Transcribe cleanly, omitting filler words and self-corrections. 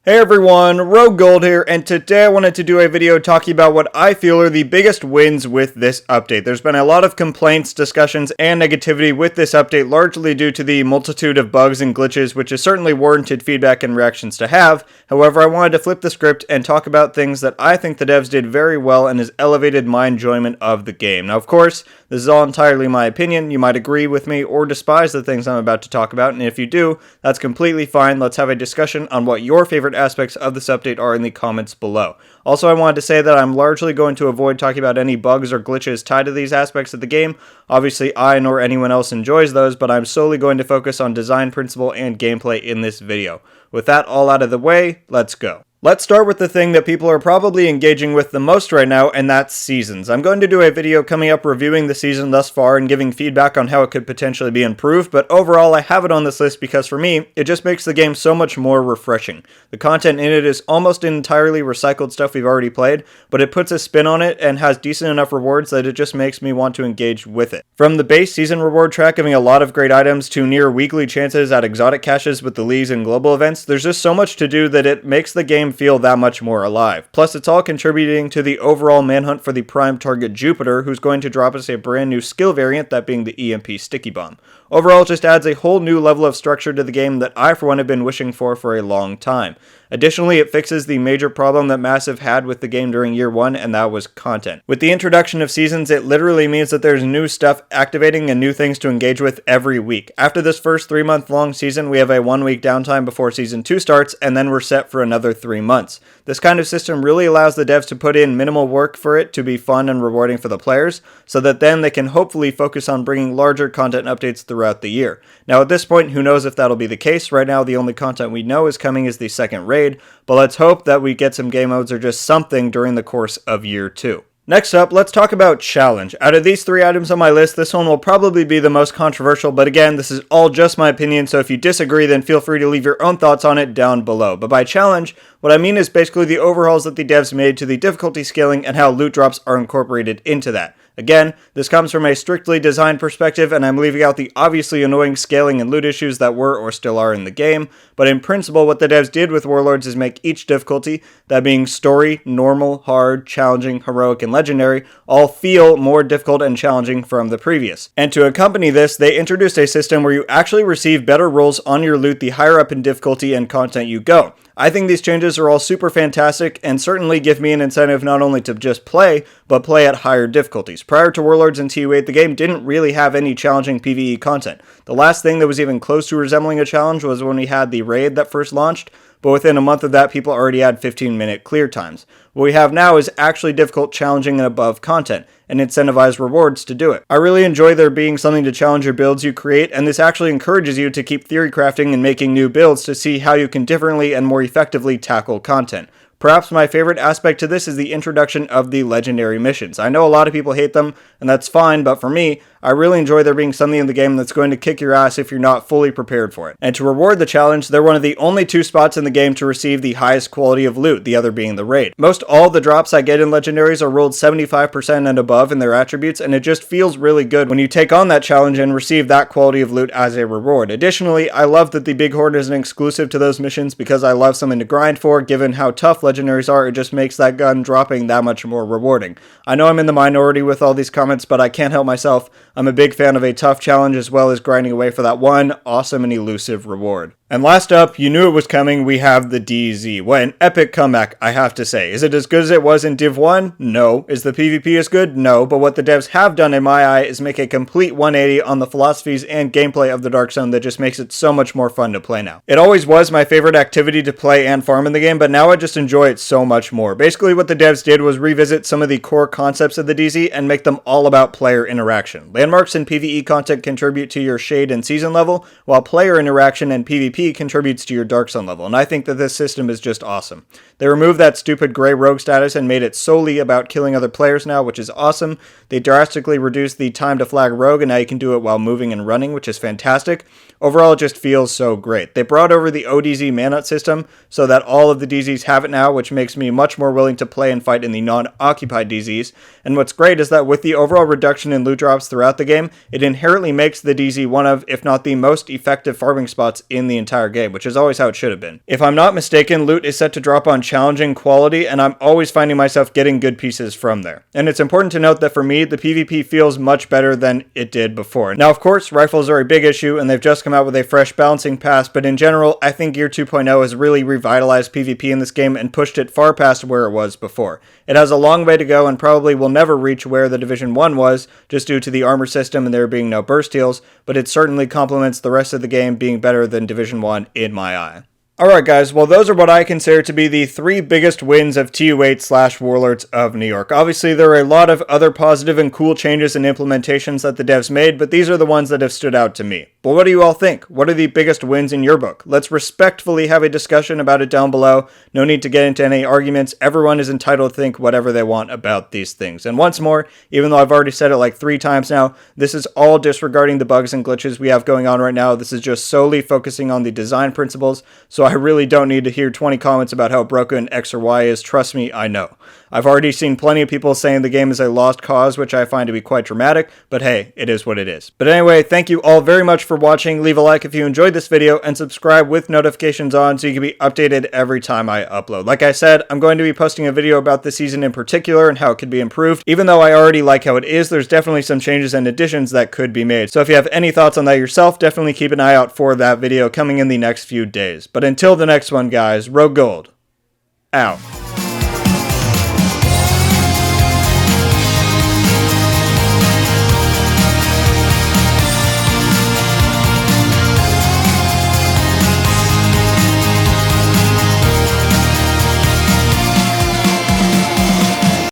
Hey everyone, RogueGold here, and today I wanted to do a video talking about what I feel are the biggest wins with this update. There's been a lot of complaints, discussions, and negativity with this update, largely due to the multitude of bugs and glitches, which is certainly warranted feedback and reactions to have. However, I wanted to flip the script and talk about things that I think the devs did very well and has elevated my enjoyment of the game. Now, of course, this is all entirely my opinion. You might agree with me or despise the things I'm about to talk about, and if you do, that's completely fine. Let's have a discussion on what your favorite aspects of this update are in the comments below. Also, I wanted to say that I'm largely going to avoid talking about any bugs or glitches tied to these aspects of the game. Obviously, I nor anyone else enjoys those, but I'm solely going to focus on design principle and gameplay in this video. With that all out of the way, let's go. Let's start with the thing that people are probably engaging with the most right now, and that's seasons. I'm going to do a video coming up reviewing the season thus far and giving feedback on how it could potentially be improved, but overall I have it on this list because for me, it just makes the game so much more refreshing. The content in it is almost entirely recycled stuff we've already played, but it puts a spin on it and has decent enough rewards that it just makes me want to engage with it. From the base season reward track giving a lot of great items to near weekly chances at exotic caches with the leagues and global events, there's just so much to do that it makes the game feel that much more alive. Plus, it's all contributing to the overall manhunt for the prime target Jupiter, who's going to drop us a brand new skill variant, that being the EMP Sticky Bomb. Overall, it just adds a whole new level of structure to the game that I, for one, have been wishing for a long time. Additionally, it fixes the major problem that Massive had with the game during year one, and that was content. With the introduction of seasons, it literally means that there's new stuff activating and new things to engage with every week. After this first 3-month long season, we have a 1-week downtime before season 2 starts, and then we're set for another 3 months. This kind of system really allows the devs to put in minimal work for it to be fun and rewarding for the players, so that then they can hopefully focus on bringing larger content updates throughout the year. Now at this point, who knows if that'll be the case. Right now, the only content we know is coming is the second raid, but let's hope that we get some game modes or just something during the course of year 2. Next up, let's talk about challenge. Out of these 3 items on my list, this one will probably be the most controversial, but again, this is all just my opinion, so if you disagree, then feel free to leave your own thoughts on it down below. But by challenge, what I mean is basically the overhauls that the devs made to the difficulty scaling and how loot drops are incorporated into that. Again, this comes from a strictly design perspective, and I'm leaving out the obviously annoying scaling and loot issues that were or still are in the game, but in principle, what the devs did with Warlords is make each difficulty, that being story, normal, hard, challenging, heroic, and legendary, all feel more difficult and challenging from the previous. And to accompany this, they introduced a system where you actually receive better rolls on your loot the higher up in difficulty and content you go. I think these changes are all super fantastic and certainly give me an incentive not only to just play, but play at higher difficulties. Prior to Warlords and TU8, the game didn't really have any challenging PvE content. The last thing that was even close to resembling a challenge was when we had the raid that first launched, but within a month of that, people already had 15-minute clear times. What we have now is actually difficult, challenging, and above content, and incentivized rewards to do it. I really enjoy there being something to challenge your builds you create, and this actually encourages you to keep theory crafting and making new builds to see how you can differently and more effectively tackle content. Perhaps my favorite aspect to this is the introduction of the legendary missions. I know a lot of people hate them, and that's fine, but for me, I really enjoy there being something in the game that's going to kick your ass if you're not fully prepared for it. And to reward the challenge, they're one of the only 2 spots in the game to receive the highest quality of loot, the other being the raid. Most all the drops I get in legendaries are rolled 75% and above in their attributes, and it just feels really good when you take on that challenge and receive that quality of loot as a reward. Additionally, I love that the Big Horde isn't exclusive to those missions because I love something to grind for. Given how tough legendaries are, it just makes that gun dropping that much more rewarding. I know I'm in the minority with all these comments, but I can't help myself. I'm a big fan of a tough challenge as well as grinding away for that one awesome and elusive reward. And last up, you knew it was coming, we have the DZ. What an epic comeback, I have to say. Is it as good as it was in Div 1? No. Is the PvP as good? No. But what the devs have done in my eye is make a complete 180 on the philosophies and gameplay of the Dark Zone that just makes it so much more fun to play now. It always was my favorite activity to play and farm in the game, but now I just enjoy it so much more. Basically what the devs did was revisit some of the core concepts of the DZ and make them all about player interaction. Landmarks and PvE content contribute to your shade and season level, while player interaction and PvP contributes to your Dark Zone level, and I think that this system is just awesome. They removed that stupid gray rogue status and made it solely about killing other players now, which is awesome. They drastically reduced the time to flag rogue, and now you can do it while moving and running, which is fantastic. Overall, it just feels so great. They brought over the ODZ manhunt system so that all of the DZs have it now, which makes me much more willing to play and fight in the non-occupied DZs. And what's great is that with the overall reduction in loot drops throughout the game, it inherently makes the DZ one of, if not the most effective farming spots in the entire game, which is always how it should have been. If I'm not mistaken, loot is set to drop on challenging quality, and I'm always finding myself getting good pieces from there. And it's important to note that for me, the PvP feels much better than it did before. Now, of course, rifles are a big issue, and they've just come out with a fresh balancing pass, but in general, I think Gear 2.0 has really revitalized PvP in this game and pushed it far past where it was before. It has a long way to go and probably will never reach where the Division 1 was, just due to the armor system and there being no burst heals, but it certainly complements the rest of the game being better than Division 1 in my eye. Alright guys, well those are what I consider to be the 3 biggest wins of TU8/Warlords of New York. Obviously there are a lot of other positive and cool changes and implementations that the devs made, but these are the ones that have stood out to me. But what do you all think? What are the biggest wins in your book? Let's respectfully have a discussion about it down below. No need to get into any arguments. Everyone is entitled to think whatever they want about these things. And once more, even though I've already said it like 3 times now, this is all disregarding the bugs and glitches we have going on right now. This is just solely focusing on the design principles, so I really don't need to hear 20 comments about how broken X or Y is. Trust me, I know. I've already seen plenty of people saying the game is a lost cause, which I find to be quite dramatic, but hey, it is what it is. But anyway, thank you all very much for watching. Leave a like if you enjoyed this video, and subscribe with notifications on so you can be updated every time I upload. Like I said, I'm going to be posting a video about this season in particular and how it could be improved. Even though I already like how it is, there's definitely some changes and additions that could be made. So if you have any thoughts on that yourself, definitely keep an eye out for that video coming in the next few days. But until the next one, guys, RogueGold out.